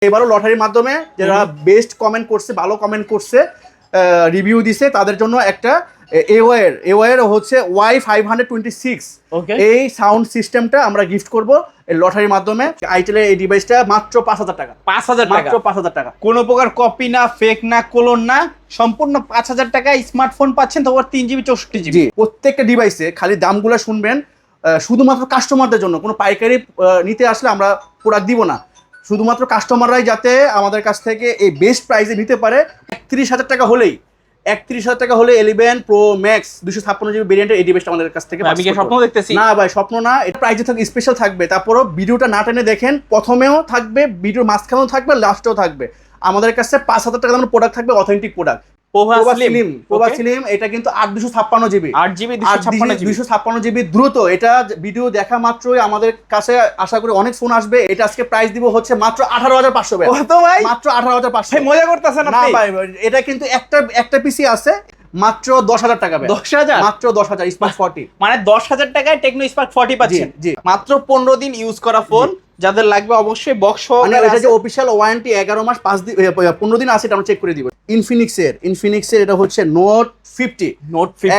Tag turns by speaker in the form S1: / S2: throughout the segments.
S1: এবারও লটারির মাধ্যমে যারা বেস্ট কমেন্ট করছে, ভালো কমেন্ট করছে, রিভিউ দিছে, তাদের জন্য একটা এওয়ার হচ্ছে Y526 এই সাউন্ড সিস্টেমটা আমরা গিফট করব এই লটারির মাধ্যমে। আইটেলের এই ডিভাইসটা মাত্র 5000 টাকা।
S2: 5000 টাকা,
S1: মাত্র 5000 টাকা।
S2: কোনো প্রকার কপি না, ফেক না, ক্লোন না, সম্পূর্ণ 5000 টাকায় স্মার্টফোন পাচ্ছেন, তবে 3GB 64GB।
S1: প্রত্যেকটা ডিভাইসে খালি দামগুলো শুনবেন, শুধুমাত্র কাস্টমারদের জন্য। কোনো পাইকারি নিতে আসলে আমরা প্রোডাক্ট দিব না, শুধুমাত্র কাস্টমাররাই যাতে আমাদের কাছ থেকে এই বেস্ট প্রাইসে নিতে পারে। 31,000 টাকা হলেই 31,000 টাকা হলে 11 Pro Max 256GB ভেরিয়েন্টের এই ডিভাইসটা আমাদের কাছ থেকে।
S2: আমি কি স্বপ্ন দেখতেছি?
S1: না ভাই, স্বপ্ন না, এটা প্রাইসে থাকবে, স্পেশাল থাকবে। তারপরও ভিডিওটা না টেনে দেখেন, প্রথমেও থাকবে, ভিডিওর মাঝখানেও থাকবে, লাস্টেও থাকবে। আমাদের কাছে 5,000 টাকা দামের প্রোডাক্ট থাকবে, অথেন্টিক প্রোডাক্ট। পোভা স্লিম, এটা কিন্তু 8 256GB দ্রুত। এটা ভিডিও দেখা মাত্রই আমাদের কাছে আশা করি অনেক ফোন আসবে। এটা আজকে প্রাইস দিব হচ্ছে মাত্র 18,500 টাকা।
S2: কত ভাই?
S1: মাত্র 18,500।
S2: মজা করতেছেন
S1: না ভাই, এটা কিন্তু একটা পিসি আছে মাত্র 10,000 টাকা।
S2: 10,000?
S1: মাত্র 10,000 স্পার্ক 40।
S2: মানে 10,000 টাকায় টেকনো স্পার্ক 40 পাচ্ছেন।
S1: জি।
S2: মাত্র 15 দিন ইউজ করা ফোন। যাদের লাগবে অবশ্যই বক্স
S1: মানে এটা যে অফিশিয়াল ওয়ারেন্টি 11 মাস 15 দিন আছে, এটা আমরা চেক করে দিব। ইনফিনিক্সের এটা হচ্ছে নোট 50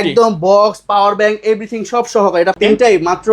S1: একদম বক্স, পাওয়ার ব্যাংক, এভরিথিং সব সহকারে। এটা তিনটাই মাত্র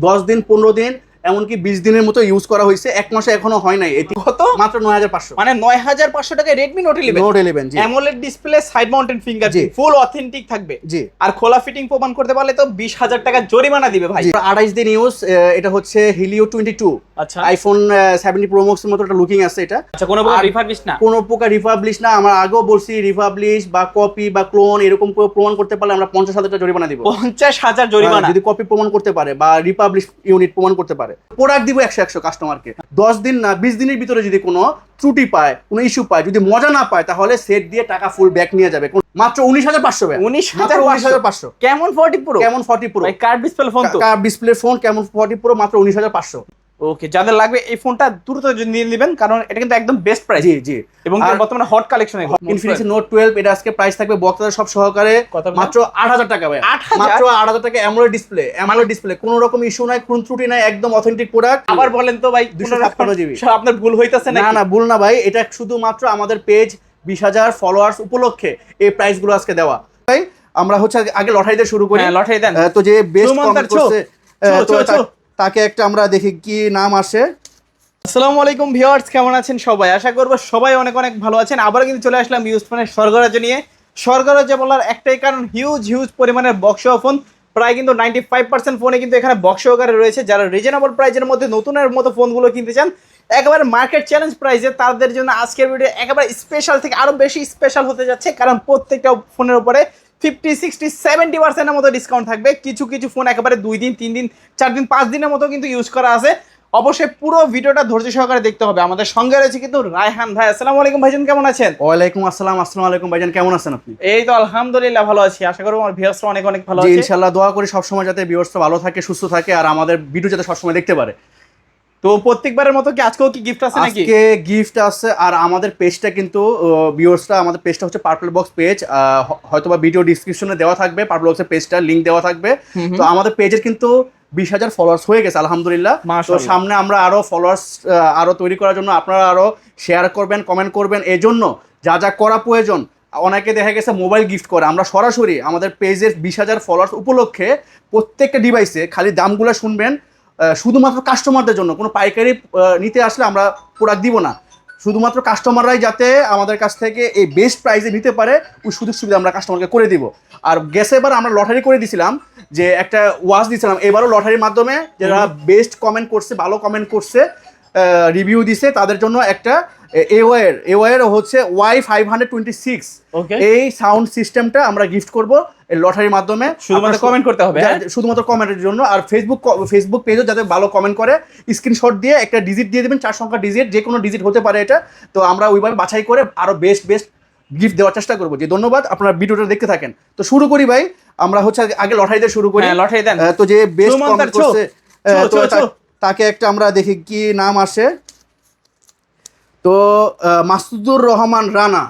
S1: 10 দিন, 15 দিন, এমনকি 20 দিনের মতো ইউজ করা হয়েছে, 1 মাসে এখনো হয় নাই। এটি
S2: কত?
S1: মাত্র 9,500।
S2: মানে 9,500 টাকায় Redmi Note 11।
S1: জি।
S2: AMOLED display, side mountain fingerprint, full authentic থাকবে।
S1: জি।
S2: আর খোলা ফিটিং প্রমাণ করতে পারলে তো 20,000 টাকা জরিমানা দিবে ভাই।
S1: 28 দিন ইউজ। এটা হচ্ছে Helio 22।
S2: আচ্ছা।
S1: iPhone 17 Pro Max এর মতো একটা লুকিং আছে এটা।
S2: আচ্ছা, কোনো প্রকার রিফারবিশ না?
S1: কোনো প্রকার রিফাবলিশ না। আমরা আগেও বলছি, রিফাবলিশ বা কপি বা ক্লোন এরকম করে প্রমাণ করতে পারলে আমরা 50,000 টাকা জরিমানা দিব।
S2: 50,000 জরিমানা
S1: যদি কপি প্রমাণ করতে পারে বা রিপাবলিশ ইউনিট প্রমাণ করতে পারে। প্রোডাক্ট দিব 100 কাস্টমারকে। 10 দিন না 20 দিনের ভিতরে যদি কোনো ত্রুটি পায়, কোনো ইস্যু পায়, যদি মজা না পায়, তাহলে সেট দিয়ে টাকা ফুল ব্যাক নিয়ে যাবে। মাত্র 19,500 টাকা।
S2: 19,500। কেমন 40 Pro?
S1: কেমন 40 Pro
S2: ভাই কার্ভ ডিসপ্লে ফোন তো।
S1: কার্ভ ডিসপ্লে ফোন কেমন 40 Pro মাত্র 19,500।
S2: ওকে, যাদের লাগবে এই ফোনটা দ্রুত নিয়ে নেবেন, কারণ এটা কিন্তু একদম বেস্ট প্রাইস।
S1: জি।
S2: এবং বর্তমানে হট কালেকশন
S1: ইনফিনিক্স নোট 12, এটা আজকে প্রাইস থাকবে বক্তাদের সব সহকারে মাত্র 8,000 টাকা ভাই।
S2: 8,000?
S1: মাত্র 8,000 টাকা। অ্যামোলেড ডিসপ্লে, কোনো রকম ইস্যু নাই, কোনো ত্রুটি নাই, একদম অথেন্টিক প্রোডাক্ট।
S2: আবার বলেন তো ভাই,
S1: 256GB।
S2: আপনার ভুল হইতাছে নাকি?
S1: না ভুল না ভাই, এটা শুধুমাত্র আমাদের পেজ 20,000 ফলোয়ার্স উপলক্ষে এই প্রাইস গুলো আজকে দেওয়া। ভাই আমরা হচ্ছে আগে লটারি দিয়ে শুরু করি।
S2: লটারি দেন।
S1: তো যে বেস্ট কমেন্ট করছে তাকে একটা আমরা দেখি কি নাম আসে।
S2: আসসালামু আলাইকুম ভিউয়ার্স, কেমন আছেন সবাই? আশা করব সবাই অনেক অনেক ভালো আছেন। আবার কিন্তু চলে আসলাম ইউজ ফোনের স্বর্গরাজ্য নিয়ে। স্বর্গরাজ্য বলার একটাই কারণ, হিউজ পরিমাণের বক্স ফোন, প্রায় কিন্তু 95% ফোনে কিন্তু এখানে বক্স সহকারে রয়েছে। যারা রিজনেবল প্রাইসের মধ্যে নতুনের মতো ফোনগুলো কিনতে চান, একেবারে মার্কেট চ্যালেঞ্জ প্রাইসে, তাদের জন্য আজকের ভিডিও একেবারে স্পেশাল থেকে আরো বেশি স্পেশাল হতে যাচ্ছে। কারণ প্রত্যেকটা ফোনের উপরে 50, 60, 70% মতো ডিসকাউন্ট থাকবে। কিছু ফোন একেবারে 2 দিন, 3 দিন, 4 দিন, 5 দিনের মতো কিন্তু ইউজ করা আছে। অবশ্যই পুরো ভিডিওটা ধৈর্য সহকারে দেখতে হবে। আমাদের সঙ্গে রয়েছে কিন্তু রায়হান ভাই। আসসালামু আলাইকুম ভাইজান, কেমন আছেন?
S1: ওয়ালাইকুম আসসালাম। আসসালামু আলাইকুম ভাইজান, কেমন আছেন আপনি?
S2: এই তো আলহামদুলিল্লাহ ভালো আছি। আশা করব আমার ভিউয়ার্সরা অনেক অনেক ভালো আছে।
S1: ইনশাআল্লাহ দোয়া করি সবসময় যাতে ভিউয়ার্সরা ভালো থাকে, সুস্থ থাকে, আর আমাদের ভিডিও যাতে সবসময় দেখতে পারে।
S2: তো প্রত্যেকবারের মতো কি আজকেও কি গিফট আছে নাকি?
S1: আজকে গিফট আছে। আর আমাদের পেজটা কিন্তু ভিউয়ার্সরা, আমাদের পেজটা হচ্ছে পার্পল বক্স পেজ। হয়তোবা ভিডিও ডেসক্রিপশনে দেওয়া থাকবে পার্পল বক্সের পেজটার লিংক দেওয়া থাকবে। তো আমাদের পেজের কিন্তু 20,000 ফলোয়ার্স হয়ে গেছে আলহামদুলিল্লাহ। তো সামনে আমরা আরো ফলোয়ার্স আরো তৈরি করার জন্য আপনারা আরো শেয়ার করবেন, কমেন্ট করবেন। এই জন্য যা করা প্রয়োজন, অনেকে দেখা গেছে মোবাইল গিফট করে, আমরা সরাসরি আমাদের পেজের 20,000 ফলোয়ার্স উপলক্ষে প্রত্যেকটা ডিভাইসে খালি দামগুলো শুনবেন, শুধুমাত্র কাস্টমারদের জন্য। কোনো পাইকারি নিতে আসলে আমরা প্রোডাক্ট দিব না, শুধুমাত্র কাস্টমাররাই যাতে আমাদের কাছ থেকে এই বেস্ট প্রাইসে নিতে পারে ওই সুযোগ সুবিধা আমরা কাস্টমারকে করে দিব। আর গেছে এবার আমরা লটারি করে দিয়েছিলাম, যে একটা ওয়াচ দিয়েছিলাম। এবারও লটারির মাধ্যমে যারা বেস্ট কমেন্ট করছে, ভালো কমেন্ট করছে, রিভিউ দিছে, তাদের জন্য একটা এওয়ার হচ্ছে Y526 এই সাউন্ড সিস্টেমটা আমরা গিফট করব এই লটারির মাধ্যমে।
S2: শুধুমাত্র কমেন্ট করতে হবে,
S1: শুধুমাত্র কমেন্টের জন্য। আর ফেসবুক পেজও যাতে ভালো কমেন্ট করে, স্ক্রিনশট দিয়ে একটা ডিজিট দিয়ে দেবেন, 4 সংখ্যা ডিজিট, যে কোনো ডিজিট হতে পারে এটা। তো আমরা ওইভাবে বাছাই করে আরো বেস্ট গিফট দেওয়ার চেষ্টা করবো। যে ধন্যবাদ, আপনারা ভিডিওটা দেখতে থাকেন। তো শুরু করি ভাই, আমরা হচ্ছে আগে লটারি দিয়ে শুরু করি।
S2: লটারি দেন।
S1: তো যে বেস্ট কমেন্ট করছে তাকে একটা আমরা দেখি কি নাম আসে। তো মাসুদুর রহমান রানা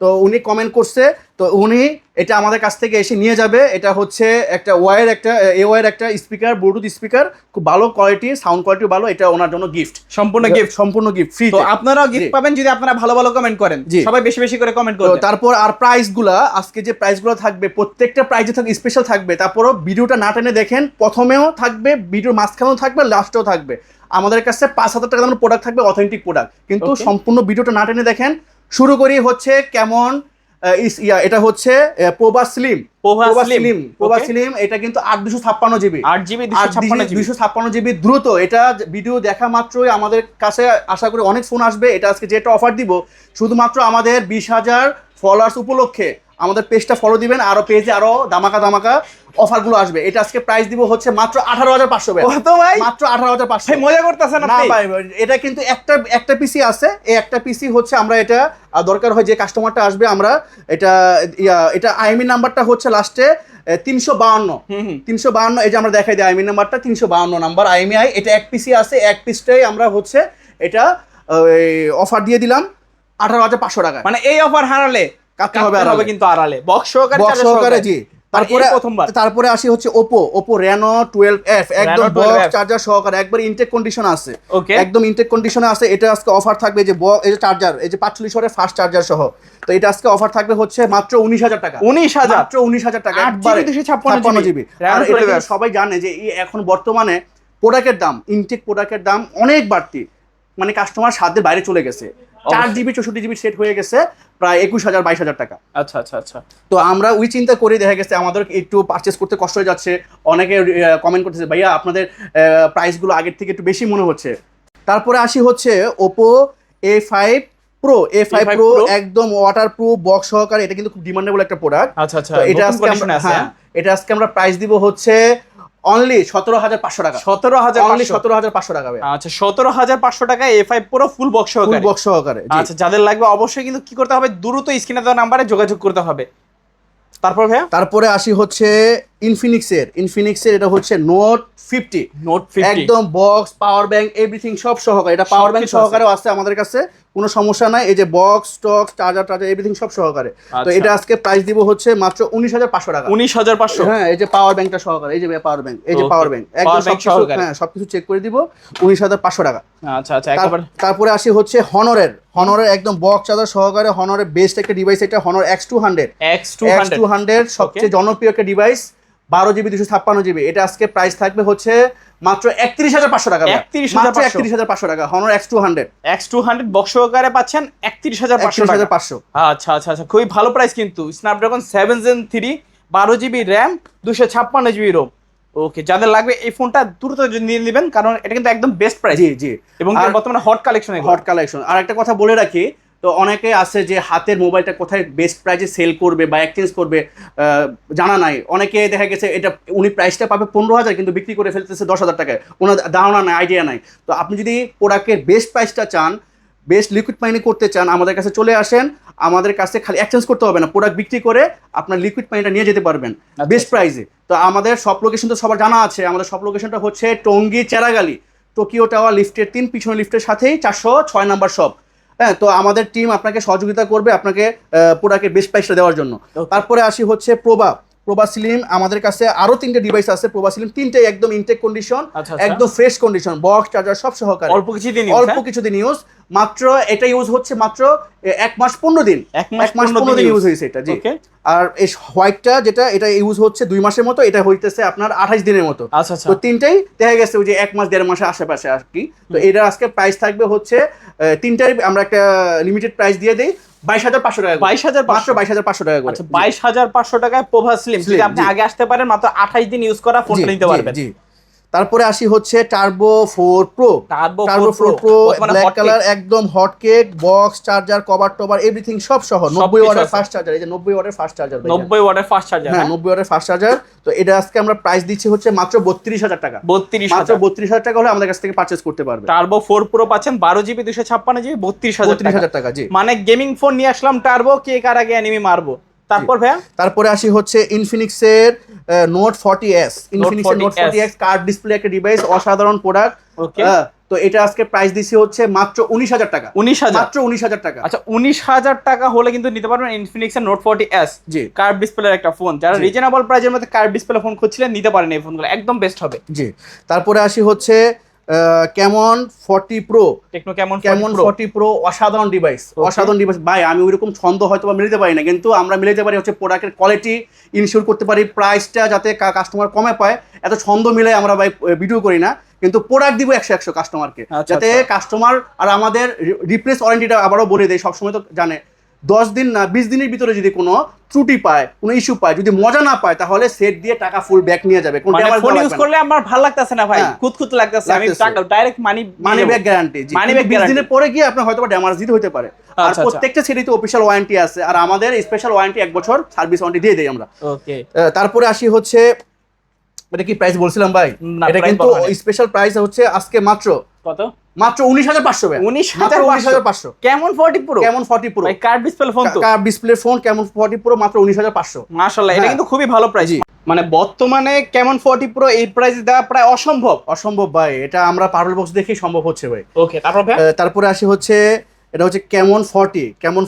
S1: তো উনি কমেন্ট করছে, তো উনি এটা আমাদের কাছ থেকে এসে নিয়ে যাবে। এটা হচ্ছে একটা ওয়ার একটা স্পিকার, ব্লুটুথ স্পিকার, খুব ভালো কোয়ালিটি, সাউন্ড কোয়ালিটি ভালো। এটা ওনার জন্য গিফট, সম্পূর্ণ গিফট ফ্রি।
S2: তো আপনারাও গিফট পাবেন যদি আপনারা ভালো ভালো কমেন্ট করেন। সবাই বেশি বেশি করে কমেন্ট করবেন।
S1: তারপর আর প্রাইসগুলা, আজকে যে প্রাইসগুলো থাকবে প্রত্যেকটা প্রাইসে থাকবে, স্পেশাল থাকবে। তারপরও ভিডিওটা না টেনে দেখেন, প্রথমেও থাকবে, ভিডিওর মাঝখানেও থাকবে, লাস্টেও থাকবে। আমাদের কাছে 5,000 টাকা দামের প্রোডাক্ট থাকবে, অথেন্টিক প্রোডাক্ট, কিন্তু সম্পূর্ণ ভিডিওটা না টেনে দেখেন। শুরু করি হচ্ছে কেমন, এটা হচ্ছে প্রোভা স্লিম। এটা কিন্তু 8 GB 256 GB দ্রুত। এটা ভিডিও দেখা মাত্রই আমাদের কাছে আশা করি অনেক ফোন আসবে। এটা আজকে যেটা অফার দিব শুধুমাত্র আমাদের 20,000 ফলোয়ার্স উপলক্ষে আমাদের পেজটা ফলো দিবেন, আরো পেজে আরো ধামাকা অফারগুলো আসবে। এটা আজকে প্রাইস দিব হচ্ছে মাত্র 18,500 টাকা।
S2: কত ভাই?
S1: মাত্র 18,500।
S2: ভাই মজা করতেছেন আপনি?
S1: না ভাই, এটা কিন্তু একটা পিসি আছে। এই একটা পিসি হচ্ছে আমরা এটা দরকার হয় যে কাস্টমারটা আসবে, আমরা এটা আইএমই নাম্বারটা হচ্ছে লাস্টে 352। এই যে আমরা দেখাই দিই আইএমই নাম্বারটা 352 নাম্বার আইএমআই। এটা এক পিসি আছে, এক পিসটাই আমরা হচ্ছে এটা অফার দিয়ে দিলাম 18,500 টাকা।
S2: মানে এই অফার হারালে কাটতে হবে কিন্তু আড়ালে বক্স সহকারে। জি।
S1: তারপরে আসি হচ্ছে ওপো রেনো 12F, একদম বক্স চার্জার সহকারে, একবার ইনটেক কন্ডিশন আছে, একদম ইনটেক কন্ডিশনে আছে। এটা আজকে অফার থাকবে যে এই যে চার্জার, এই যে 45 ওয়াটের ফাস্ট চার্জার সহ। তো এটা আজকে অফার থাকবে হচ্ছে মাত্র 19,000 টাকা।
S2: 19,000
S1: টাকা, একবারে 256 জিবি। আর এটা সবাই জানে যে এখন বর্তমানে প্রোডাক্টের দাম, ইনটেক প্রোডাক্টের দাম অনেক বাড়তি, মানে কাস্টমার সাধ্যের বাইরে চলে গেছে। 4GB 64GB সেট হয়ে গেছে প্রায় 21,000-22,000 টাকা।
S2: আচ্ছা।
S1: তো আমরা ওই চিন্তা করে দেখা গেছে আমাদের একটু পারচেস করতে কষ্ট হয়ে যাচ্ছে। অনেকে কমেন্ট করতেছে ভাইয়া আপনাদের প্রাইসগুলো আগের থেকে একটু বেশি মনে হচ্ছে। তারপরে আসি হচ্ছে ওপো A5 Pro একদম ওয়াটারপ্রুফ বক্স সহকারে। এটা কিন্তু খুব ডিমান্ডেবল একটা প্রোডাক্ট।
S2: আচ্ছা।
S1: এটা আজকে আমরা প্রাইস দিব হচ্ছে অনলি 17,500 টাকা। 17,500 টাকা।
S2: আচ্ছা, 17,500 টাকা A5 Pro ফুল বক্স সহকারে। আচ্ছা, যাদের লাগবে অবশ্যই কিন্তু কি করতে হবে, দ্রুত স্ক্রিনে দেওয়া নাম্বারে যোগাযোগ করতে হবে। তারপর ভাইয়া
S1: তারপরে আসি হচ্ছে ইনফিনিক্সের এটা হচ্ছে নোট 50 একদম বক্স, পাওয়ার ব্যাংক, এভরিথিং সব সহকারে। এটা পাওয়ার ব্যাংক সহকারেও আছে আমাদের কাছে, কোনো সমস্যা নাই। এই যে বক্স স্টক চার্জার এভরিথিং সব সহকারে। তো এটা আজকে প্রাইস দিব হচ্ছে মাত্র 19,500 টাকা।
S2: 19,500।
S1: হ্যাঁ, এই যে পাওয়ার ব্যাংকটা সহকারে, এই যে পাওয়ার ব্যাংক, এই যে পাওয়ার ব্যাংক একদম সবকিছু চেক করে দিব 19,500 টাকা।
S2: আচ্ছা একবার।
S1: তারপরে আসি হচ্ছে হনরের একদম বক্স চার্জার সহকারে, হনরের বেস্ট একটা ডিভাইস এটা, হনর X200 সবচেয়ে জনপ্রিয় একটা ডিভাইস, 12GB 256GB। এটা আজকে প্রাইস থাকবে হচ্ছে মাত্র 31,500 টাকা। 31,500 টাকা হনর X200
S2: বক্স সহকারে পাচ্ছেন 31,500। আচ্ছা, খুবই ভালো প্রাইস কিন্তু। Snapdragon 7 Gen 3, 12GB RAM, 256GB ROM। ওকে, যাদের লাগবে এই ফোনটা দ্রুত নিয়ে নেবেন, কারণ এটা কিন্তু একদম বেস্ট প্রাইস।
S1: জি।
S2: এবং বর্তমানে হট কালেকশন। আর
S1: একটা কথা বলে রাখি, তো অনেকে আছে যে হাতের মোবাইলটা কোথায় বেস্ট প্রাইসে সেল করবে বা এক্সচেঞ্জ করবে জানা নাই। অনেকে দেখা গেছে এটা উনি প্রাইসটা পাবে 15,000 কিন্তু বিক্রি করে ফেলতেছে 10,000 টাকায়, ওনার ধারণা নাই, আইডিয়া নাই। তো আপনি যদি প্রোডাক্টের বেস্ট প্রাইসটা চান, বেস্ট লিকুইড মাইনিং করতে চান, আমাদের কাছে চলে আসেন। আমাদের কাছে খালি এক্সচেঞ্জ করতে হবে না, প্রোডাক্ট বিক্রি করে আপনার লিকুইড মাইনিংটা নিয়ে যেতে পারবেন বেস্ট প্রাইসে। তো আমাদের সব লোকেশন তো সবার জানা আছে। আমাদের সব লোকেশনটা হচ্ছে টঙ্গী চেরাগালি, টোকিও টাওয়ার লিফটের 3 পিছনে লিফটের সাথেই 406 নাম্বার শপ। হ্যাঁ, তো আমাদের টিম আপনাকে সহযোগিতা করবে আপনাকে প্রোডাক্টের বেস্ট প্রাইসটা দেওয়ার জন্য। তারপরে আসি হচ্ছে প্রোভা স্লিম। আমাদের কাছে আরো 3টে ডিভাইস আছে প্রোভা স্লিম, 3টাই একদম ইনটেক কন্ডিশন, একদম ফ্রেশ কন্ডিশন, বক্স চার্জার সব সহকারে।
S2: অল্প কিছুদিন ইউজ,
S1: মাত্র এটা ইউজ হচ্ছে মাত্র 1 মাস 15 দিন। 1 মাস 15 দিন ইউজ হয়েছে এটা। জি। আর এই হোয়াইটটা যেটা, এটা ইউজ হচ্ছে 2 মাসের মতো, এটা হইতেছে আপনার 28 দিনের মতো।
S2: আচ্ছা।
S1: তো 3টাই দেখা গেছে ওই যে 1 মাস 1.5 মাসের আশেপাশে আর কি। তো এটা আজকে প্রাইস থাকবে হচ্ছে 3টাই আমরা একটা লিমিটেড প্রাইস দিয়ে দেই 22,500 টাকা। 22,500 টাকা করে।
S2: আচ্ছা, 22,500 টাকায় প্রোভা স্লিম। যদি আপনি আগে আসতে পারেন, মাত্র 28 দিন ইউজ করা ফোনটা নিতে পারবেন।
S1: জি। তারপরে আসি হচ্ছে টার্বো 4 Pro ব্ল্যাক কালার, একদম hot cake, box charger, cover টভার এভরিথিং সব সহ, 90 ওয়াটের ফাস্ট চার্জার। এই যে 90 ওয়াটের ফাস্ট চার্জার।
S2: 90 ওয়াটের ফাস্ট চার্জার।
S1: হ্যাঁ, 90 ওয়াটের ফাস্ট চার্জার। তো এটা আজকে আমরা প্রাইস দিচ্ছি হচ্ছে মাত্র 32,000 টাকা। মাত্র 32,000 টাকা হলে আমাদের কাছ থেকে পারচেজ করতে পারবে।
S2: টার্বো 4 Pro পাচ্ছেন 12GB 256GB 32,000
S1: টাকা। জি।
S2: মানে গেমিং ফোন নিয়ে আসলাম টার্বো, কে কার আগে এনিমি মারবো, তারপর ভাইয়া
S1: তারপরে আসি হচ্ছে ইনফিনিক্সের নোট 40s, ইনফিনিক্সের নোট 40s কার্ড ডিসপ্লে একটা ডিভাইস, অসাধারণ প্রোডাক্ট।
S2: ওকে,
S1: তো এটা আজকে প্রাইস দিছি হচ্ছে মাত্র 19,000 টাকা।
S2: 19,000
S1: মাত্র 19,000 টাকা।
S2: আচ্ছা, 19,000 টাকা হলে কিন্তু নিতে পারবেন ইনফিনিক্সের নোট 40s
S1: জি,
S2: কার্ভ ডিসপ্লের একটা ফোন। যারা
S1: জি।
S2: রিজনেবল প্রাইসের মধ্যে কার্ভ ডিসপ্লে ফোন খুঁজছিলেন নিতে পারেন, এই ফোনগুলো একদম বেস্ট হবে।
S1: জি। তারপরে আসি হচ্ছে ক্যামন 40 প্রো,
S2: টেকনো কেমন
S1: কেমন 40 প্রো, অসাধারণ ডিভাইস, অসাধারণ ডিভাইস ভাই। আমি ওইরকম ছন্দ হয়তো বা মিলাতে পারি না, কিন্তু আমরা মিলাতে পারি হচ্ছে প্রোডাক্টের কোয়ালিটি ইনশিওর করতে পারি, প্রাইসটা যাতে কাস্টমার কমে পায়, এত ছন্দ মিলে আমরা ভাই ভিডিও করি না, কিন্তু প্রোডাক্ট দিব 100 কাস্টমারকে, যাতে কাস্টমার আর আমাদের রিপ্লেস ওয়ারেন্টিটা আবারও বলে দেয়, সবসময় তো জানে 10 দিন না 20 দিনের ভিতরে যদি কোনো ত্রুটি পায়, কোনো ইস্যু পায়, যদি মজা না পায়, তাহলে সেট দিয়ে টাকা ফুল ব্যাক নিয়ে যাবে।
S2: মানে ফোন ইউজ করলে আমার ভালো লাগতেছে না ভাই, খুঁতখুঁত লাগতেছে, আমি direct money
S1: back guarantee.
S2: Money back
S1: 20 দিনের পরে গিয়ে আপনার হয়তো ড্যামেজ দিতে হতে পারে। আর প্রত্যেকটা সেটই তো অফিশিয়াল ওয়ারেন্টি আছে, আর আমাদের স্পেশাল ওয়ারেন্টি 1 বছর সার্ভিস ওয়ারেন্টি দিয়ে দেই আমরা।
S2: ওকে,
S1: তারপরে আসি হচ্ছে, এটা কি প্রাইস বলছিলাম ভাই? এটা কিন্তু স্পেশাল প্রাইস হচ্ছে আজকে মাত্র কত? মাত্র 19,500 ভাই। 19,500
S2: কেমন 40 প্রো,
S1: কেমন 40 প্রো
S2: ভাই কার্ভ ডিসপ্লে ফোন, তো
S1: কার্ভ ডিসপ্লে ফোন কেমন 40 প্রো মাত্র 19,500।
S2: মাশাআল্লাহ, এটা কিন্তু খুবই ভালো প্রাইস। মানে বর্তমানে কেমন 40 প্রো এই প্রাইসে দেওয়া প্রায় অসম্ভব
S1: ভাই, এটা আমরা পার্পল বক্স দেখেই সম্ভব হচ্ছে ভাই।
S2: ওকে,
S1: তারপরে আসি হচ্ছে, এটা হচ্ছে কেমন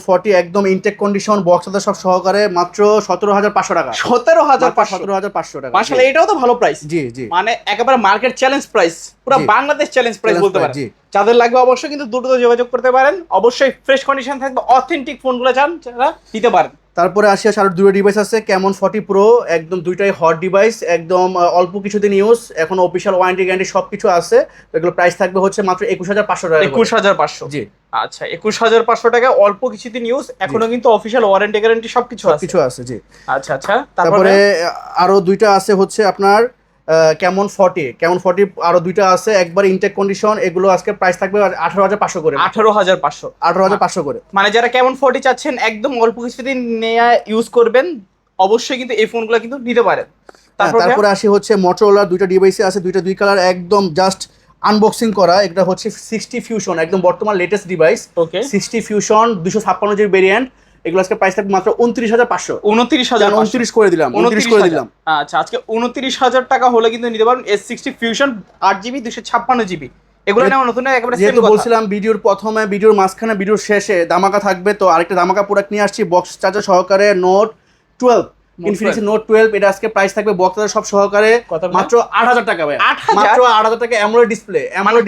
S1: 40 একদম ইনটেক কন্ডিশন, বক্স সব সহকারে মাত্র 17,500 টাকা। 17,500 টাকা।
S2: মাশাআল্লাহ, এটাও তো ভালো প্রাইস।
S1: জি জি,
S2: মানে একেবারে মার্কেট চ্যালেঞ্জ প্রাইস, পুরো বাংলাদেশ চ্যালেঞ্জ প্রাইস বলতে পারেন। যাদের লাগবে অবশ্যই কিন্তু দ্রুত যোগাযোগ করতে পারেন, অবশ্যই ফ্রেশ কন্ডিশন থাকবে, অথেন্টিক ফোনগুলো চান যারা নিতে পারেন।
S1: তারপরে আসি আরো দুটো ডিভাইস আছে, কেমন 40 প্রো, একদম দুইটাই হট ডিভাইস, একদম অল্প কিছুদিন ইউজ, এখন অফিশিয়াল ওয়ারেন্টি গ্যারান্টি সবকিছু আছে। এগুলো প্রাইস থাকবে হচ্ছে মাত্র 21,500 টাকা।
S2: 21,500,
S1: জি।
S2: আচ্ছা, 21,500 টাকা, অল্প কিছুদিন ইউজ, এখনো কিন্তু অফিশিয়াল ওয়ারেন্টি গ্যারান্টি সবকিছু আছে। জি। আচ্ছা, তারপরে
S1: আরো দুইটা আছে হচ্ছে আপনার কেমন 40 আরো দুইটা আছে, একবার ইনটেক কন্ডিশন, এগুলো আজকে প্রাইস থাকবে 18,500 করে। 18,500 করে।
S2: মানে যারা কেমন 40 চাচ্ছেন একদম অল্প কিছুদিন নিয়ে ইউজ করবেন, অবশ্যই কিন্তু এই ফোনগুলো কিন্তু নিতে পারেন।
S1: তারপরে আসি হচ্ছে মোটরোলা, দুইটা ডিভাইসে আছে, দুই কালার, একদম জাস্ট আনবক্সিং করা। এটা হচ্ছে 60 ফিউশন, একদম বর্তমান latest device. 60 fusion 256 GB variant, এগুলো আজকে প্রাইস থাকবে মাত্র 29,500।
S2: 29,000
S1: করে দিলাম।
S2: আচ্ছা, আজকে 29,000 টাকা হলে কিন্তু নিতে পারবেন S60 ফিউশন 8GB 256GB। এগুলো নেওয়া নতুন একেবারে
S1: যেহেতু বলছিলাম ভিডিওর প্রথমে, ভিডিওর মাঝখানে, ভিডিওর শেষে ধামাকা থাকবে, তো আরেকটা ধামাকা প্রোডাক্ট নিয়ে আসছি, বক্স চার্জার সহকারে নোট 12, ইনফিনিক্স নোট 12। এটা আজকে প্রাইস থাকবে বক্স চার্জার সব সহকারে মাত্র 8,000 টাকা ভাই। মাত্র 8,000 টাকা। অ্যামোলেড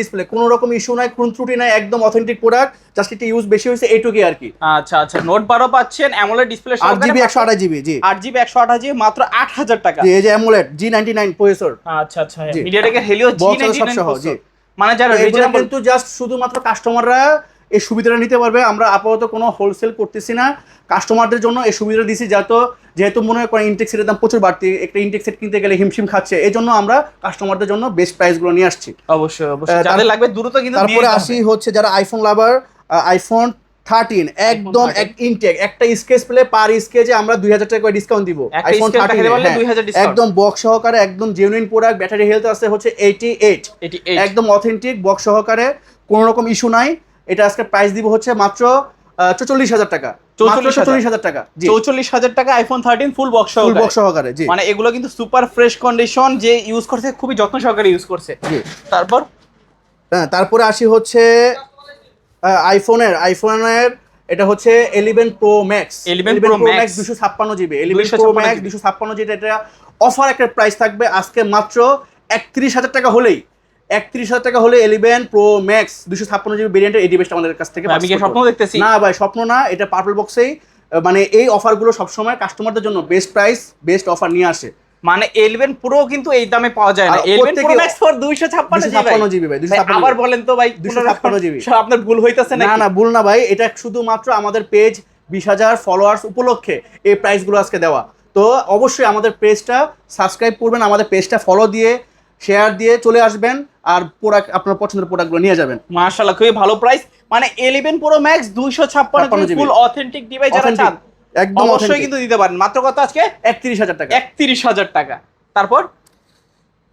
S1: ডিসপ্লে, কোনো রকম ইস্যু নাই, কোনো ত্রুটি নাই, একদম অথেন্টিক প্রোডাক্ট, জাস্ট একটু ইউজ বেশি হয়েছে এইটুকুই আর কি।
S2: আচ্ছা, নোট 12 পাচ্ছেন অ্যামোলেড ডিসপ্লে সহকারে,
S1: 8GB 128GB। জি,
S2: 8GB 128GB মাত্র 8,000 টাকা।
S1: জি, এই যে অ্যামোলেড G99 প্রসেসর।
S2: আচ্ছা, মিডিয়াটেকের হেলিও G99
S1: সহ। জি,
S2: মানে যারা রিজনেবল,
S1: কিন্তু জাস্ট শুধুমাত্র কাস্টমাররা এই সুবিধাটা নিতে পারবে। আমরা আপাতত কোনো হোলসেল করতেছি না, কাস্টমারদের জন্য এই সুবিধাটা দিছি, যেহেতু মনে করেন ইনটেক সেটের দাম প্রচুর বাড়তি, একটা ইনটেক সেট কিনতে গেলে হিমশিম খাচ্ছে, এই জন্য আমরা কাস্টমারদের জন্য বেস্ট প্রাইসগুলো নিয়ে আসছি।
S2: অবশ্যই যাদের লাগবে দ্রুত কিন্তু।
S1: তারপরে আসি হচ্ছে যারা আইফোন লাভার, আইফোন 13 একদম ইনটেক, একটা স্কেচ পেলে পার স্কেচে আমরা 2,000 টাকা ডিসকাউন্ট দিব। আইফোন 13 একদম বক্স সহকারে, একদম জেনুইন প্রোডাক্ট, ব্যাটারি হেলথ আছে হচ্ছে 88, একদম অথেন্টিক বক্স সহকারে, কোনো রকম ইস্যু নাই। এটা আজকে প্রাইস দিব হচ্ছে মাত্র 44,000 টাকা। 44,000 টাকা।
S2: 44,000 টাকা আইফোন 13 ফুল বক্স
S1: সহকারে। জি,
S2: মানে এগুলো কিন্তু সুপার ফ্রেশ কন্ডিশন, যে ইউজ করছে খুবই যত্ন সহকারে ইউজ করছে।
S1: জি।
S2: তারপরে
S1: আসি হচ্ছে আইফোনের এটা হচ্ছে 11 pro max 256GB। 11 pro max 256GB, এটা অফার একটা প্রাইস থাকবে আজকে মাত্র 31,000 টাকা হলেই। 31,000 টাকা হলে 11 প্রো ম্যাক্স 256GB ভেরিয়েন্টের এই ডিভাইসটা আমাদের কাছ থেকে।
S2: আমি কি স্বপ্ন দেখতেছি?
S1: না ভাই, স্বপ্ন না, এটা পার্পল বক্সেই, মানে এই অফারগুলো সবসময় কাস্টমারদের জন্য বেস্ট প্রাইস, বেস্ট অফার নিয়ে আসে।
S2: মানে 11 প্রো কিন্তু এই দামে পাওয়া যায় না। 11 প্রো ম্যাক্স ফর 256GB ভাই। আবার বলেন তো ভাই,
S1: 256GB
S2: আপনার ভুল হইতাছে নাকি?
S1: না, ভুল না ভাই, এটা শুধুমাত্র আমাদের পেজ 20,000 ফলোয়ার্স উপলক্ষে এই প্রাইসগুলো আজকে দেওয়া। তো অবশ্যই আমাদের পেজটা সাবস্ক্রাইব করবেন, আমাদের পেজটা ফলো দিয়ে, শেয়ার দিয়ে চলে আসবেন, আর প্রোডাক্ট আপনার পছন্দের প্রোডাক্টগুলো নিয়ে যাবেন।
S2: মাশাআল্লাহ, খুবই ভালো প্রাইস। মানে 11 প্রো ম্যাক্স 256GB ফুল অথেন্টিক ডিভাইস যারা চান একদম অবশ্যই কিন্তু দিতে পারেন। মাত্র কত আজকে?
S1: 31,000 টাকা।
S2: 31,000 টাকা। তারপর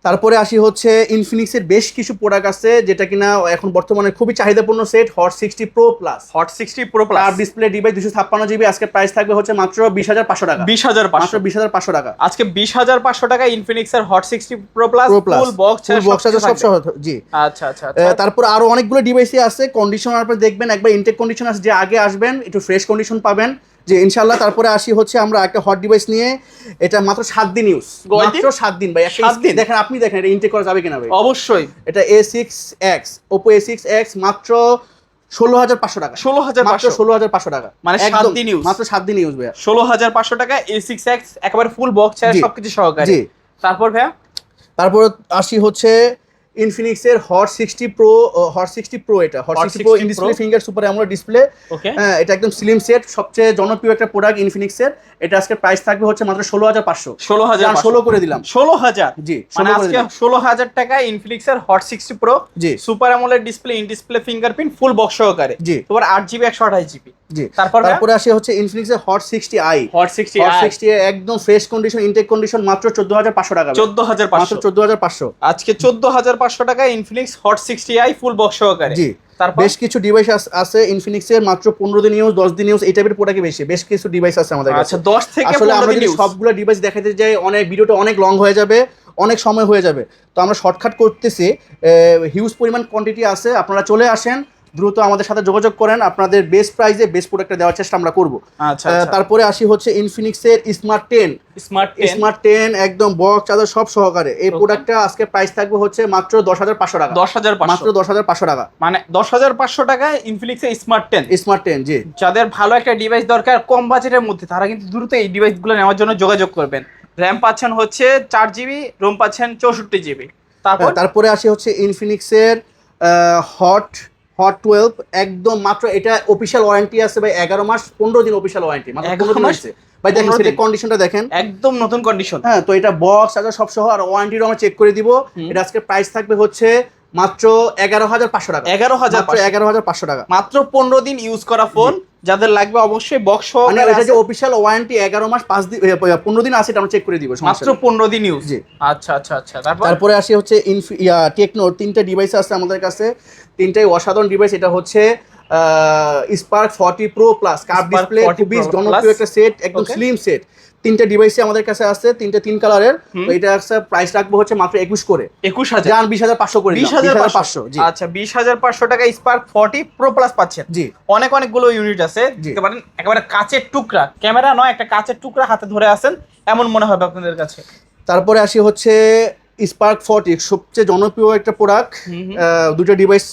S1: তারপরে আসি হচ্ছে ইনফিনিক্সের বেশ কিছু প্রোডাক্ট আছে যেটা কিনা এখন বর্তমানে খুবই চাহিদাপূর্ণ set hot 60 pro plus.
S2: Hot 60 pro plus
S1: আর ডিসপ্লে ডিভাইস 256 জিবি, আজকে প্রাইস থাকবে হচ্ছে মাত্র 20,500 টাকা।
S2: 20,500
S1: মাত্র 20,500 টাকা।
S2: আজকে 20,500 টাকা ইনফিনিক্সের hot 60 pro plus full box
S1: সব সহ। জি
S2: আচ্ছা আচ্ছা আচ্ছা।
S1: তারপর আরো অনেকগুলো ডিভাইসই আছে। কন্ডিশন আপনি দেখবেন একবার ইনটেক কন্ডিশন আছে, যে আগে আসবেন একটু ফ্রেশ কন্ডিশন পাবেন যে ইনশাআল্লাহ। তারপরে আসি হচ্ছে আমরা একটা হট ডিভাইস নিয়ে, এটা মাত্র 7 দিন ইউজ, মাত্র 7 দিন ভাই। একটা দেখেন, আপনি দেখেন এটা ইনটেক করা যাবে কিনা ভাই।
S2: অবশ্যই।
S1: এটা A6X, Oppo A6X, মাত্র 16,500 টাকা। 16,500 টাকা,
S2: মানে 7 দিন ইউজ,
S1: মাত্র 7 দিন ইউজ ভাই।
S2: 16,500 টাকা A6X একেবারে ফুল বক্স আর সবকিছু সহকারে।
S1: জি।
S2: তারপর ভাইয়া
S1: তারপর আসি হচ্ছে ইনফিনিক্সের হট 60 প্রো। এটা hot 60 pro in display finger super AMOLED display. হ্যাঁ, এটা একদম স্লিম সেট, সবচেয়ে জনপ্রিয় একটা প্রোডাক্ট ইনফিনিক্সের। এটা আজকে প্রাইস থাকবে হচ্ছে মাত্র 16,500।
S2: 16,500
S1: করে দিলাম।
S2: 16,000
S1: জি,
S2: মানে আজকে 16,000 টাকা ইনফিনিক্সের হট 60 প্রো
S1: জি
S2: super AMOLED display in display fingerprint full box সহকারে।
S1: জি।
S2: তোমার 8GB 128GB।
S1: জি।
S2: তারপরে
S1: আসে হচ্ছে ইনফিনিক্সের হট 60i।
S2: হট 60i
S1: একদম ফ্রেশ কন্ডিশন, ইনটেক কন্ডিশন, মাত্র 14,500 টাকা।
S2: 14,500
S1: মাত্র 14,500।
S2: আজকে 14,500 টাকা ইনফিনিক্স হট 60i ফুল বক্স সহকারে।
S1: জি।
S2: তারপর
S1: বেশ কিছু ডিভাইস আছে ইনফিনিক্সের, মাত্র 15 দিন ইউজ, 10 দিন ইউজ, এই টাইপের প্রোডাক্ট বেশ কিছু ডিভাইস আছে আমাদের কাছে।
S2: আচ্ছা, 10 থেকে
S1: আসলে
S2: 15
S1: আমরা
S2: দিন
S1: যদি
S2: ইউজ
S1: সবগুলো ডিভাইস দেখাতে যাই অনেক ভিডিওটা অনেক লং হয়ে যাবে, অনেক সময় হয়ে যাবে। তো আমরা শর্টকাট করতেছি, হিউজ পরিমাণ কোয়ান্টিটি আছে। আপনারা চলে আসেন, দ্রুত আমাদের সাথে যোগাযোগ করেন, আপনাদের বেস্ট প্রাইসে বেস্ট প্রোডাক্টটা দেওয়ার চেষ্টা আমরা করব।
S2: আচ্ছা।
S1: তারপরে আসি হচ্ছে ইনফিনিক্সের স্মার্ট 10 একদম বক্স চার্জার সব সহকারে। এই প্রোডাক্টটা আজকে প্রাইস থাকবে হচ্ছে মাত্র 10,500 টাকা।
S2: 10,500
S1: মাত্র 10,500 টাকা,
S2: মানে 10,500 টাকায় ইনফিনিক্সের স্মার্ট 10।
S1: জি।
S2: যাদের ভালো একটা ডিভাইস দরকার কম বাজেটের মধ্যে, তারা কিন্তু দ্রুত এই ডিভাইসগুলো নেওয়ার জন্য যোগাযোগ করবেন। র্যাম পাচ্ছেন হচ্ছে 4GB, রোম পাচ্ছেন 64GB।
S1: তারপরে আসি হচ্ছে ইনফিনিক্সের হট 12 একদম মাত্র, এটা অফিশিয়াল ওয়ারেন্টি আছে ভাই 11 মাস 15 দিন অফিশিয়াল ওয়ারেন্টি, মাত্র 15 দিন আছে ভাই। দেখেন সেটা কন্ডিশনটা দেখেন,
S2: একদম নতুন কন্ডিশন।
S1: হ্যাঁ, তো এটা বক্স চার্জার সব সহ, আর ওয়ারেন্টিও আমরা চেক করে দিব। এটা আজকে প্রাইস থাকবে হচ্ছে মাত্র 11,500 টাকা। 11,500 টাকা,
S2: মাত্র 15 দিন ইউজ করা ফোন। যাদের লাগবে অবশ্যই বক্স সহ,
S1: মানে এটা যে অফিশিয়াল ওয়ারেন্টি 11 মাস 5 দিন 15 দিন আছে, এটা আমরা চেক করে দিব।
S2: মাত্র 15 দিন ইউজ।
S1: জি।
S2: আচ্ছা আচ্ছা আচ্ছা।
S1: তারপরে আসি হচ্ছে টেকনোর 3টা ডিভাইস আছে আমাদের কাছে, 3টাই অসাধারণ ডিভাইস। এটা হচ্ছে spark 40 pro plus curve display, খুবই জনপ্রিয় একটা সেট, একদম স্লিম সেট। 3টা ডিভাইসই আমাদের কাছে আছে, 3 কালারের। তো এটা একটা প্রাইস রাখবো হচ্ছে মাত্র 21 করে।
S2: 21,000
S1: জান 20,500 করে, 20,500। জি।
S2: আচ্ছা, 20,500 টাকা স্পার্ক 40 প্রো প্লাস পাচ্ছেন।
S1: জি।
S2: অনেকগুলো ইউনিট আছে, দেখতে পারেন একেবারে কাচের টুকরা, ক্যামেরা নয়, একটা কাচের টুকরা হাতে ধরে আছেন এমন মনে হবে আপনাদের কাছে।
S1: তারপরে আসি হচ্ছে স্পার্ক 40, সবচেয়ে জনপ্রিয় একটা প্রোডাক্ট। 2টা ডিভাইস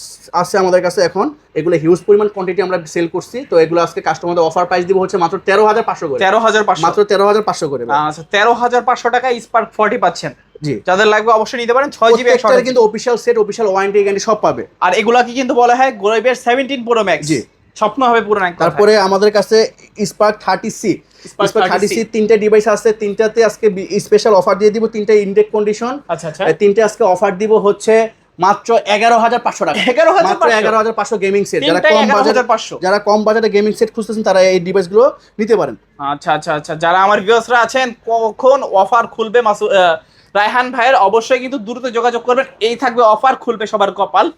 S1: আছে আমাদের কাছে এখন, এগুলো হিউজ পরিমাণ কোয়ান্টিটি আমরা সেল করছি। তো এগুলো আজকে কাস্টমারদের অফার প্রাইস দিব হচ্ছে মাত্র 13,500 করে।
S2: 13,500,
S1: মাত্র 13,500 করে।
S2: আচ্ছা, 13,500 টাকা স্পার্ক 40 পাচ্ছেন।
S1: জি।
S2: যাদের লাগবে অবশ্যই নিতে পারেন। 6GB 128GB
S1: কিন্তু official set, official warranty guarantee সব পাবে।
S2: আর এগুলাকে কিন্তু বলা হয় গোলাইবের 17 প্রো ম্যাক্স।
S1: জি।
S2: স্বপ্ন হবে পুরো না।
S1: তারপরে আমাদের কাছে স্পার্ক 30C 3টা ডিভাইস আছে, 3টাতে আজকে স্পেশাল অফার দিয়ে দিব। 3টা ইনটেক কন্ডিশন।
S2: আচ্ছা আচ্ছা।
S1: 3টে আজকে অফার দিব হচ্ছে মাত্র 11,500 টাকা। 11,500 গেমিং সেট। যারা কম বাজেটে গেমিং সেট খুঁজতেছেন, তারা এই ডিভাইসগুলো নিতে পারেন।
S2: আচ্ছা আচ্ছা আচ্ছা। যারা আমার ভিউয়ার্সরা আছেন, কখন অফার খুলবে রায়হান ভাইয়ের, অবশ্যই কিন্তু দ্রুত যোগাযোগ করবেন। এই থাকবে অফার খুলবে সবার কপাল।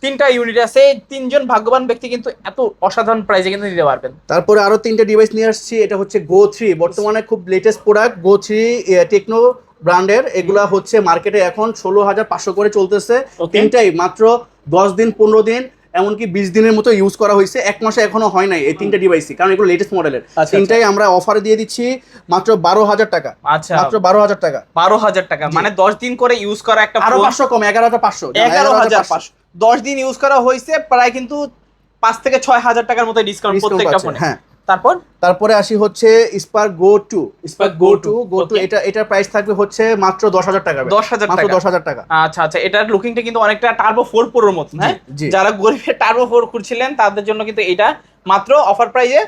S2: 3টা ইউনিট আছে, 3জন ভাগ্যবান ব্যক্তি কিন্তু এত অসাধারণ প্রাইসে কিন্তু নিতে পারবেন।
S1: তারপরে আরো 3টা ডিভাইস নিয়ে আসছি। এটা হচ্ছে Go 3, বর্তমানে খুব লেটেস্ট প্রোডাক্ট। Go 3 টেকনো ব্র্যান্ডের। এগুলা হচ্ছে মার্কেটে এখন 16,500 করে চলতেছে। 3টাই মাত্র 10 দিন 15 দিন এমনকি 20 দিনের মতো ইউজ করা হয়েছে, 1 মাসে এখনো হয় নাই এই 3টা ডিভাইসই, কারণ এগুলো লেটেস্ট মডেলের। 3টাই আমরা অফারে দিয়ে দিচ্ছি মাত্র 12,000 টাকা।
S2: আচ্ছা,
S1: মাত্র 12,000 টাকা।
S2: 12,000 টাকা, মানে 10 দিন করে ইউজ করা একটা
S1: আরো 500 কম, 11,500।
S2: 11,500 10 দিন ইউজ করা হয়েছে, প্রায় কিন্তু 5 থেকে 6,000 টাকার মতো ডিসকাউন্ট প্রত্যেকটা ফোনে।
S1: হ্যাঁ।
S2: তারপরে
S1: আসি হচ্ছে স্পার্ক Go 2। এটা প্রাইস থাকবে হচ্ছে মাত্র 10,000 টাকা। 10,000 টাকা।
S2: আচ্ছা আচ্ছা। এটার লুকিংটা কিন্তু অনেকটা টার্বো 4 প্রোর মতো। হ্যাঁ, যারা গরিবের টার্বো 4 খুঁজছিলেন তাদের জন্য কিন্তু এটা মাত্র অফার প্রাইসে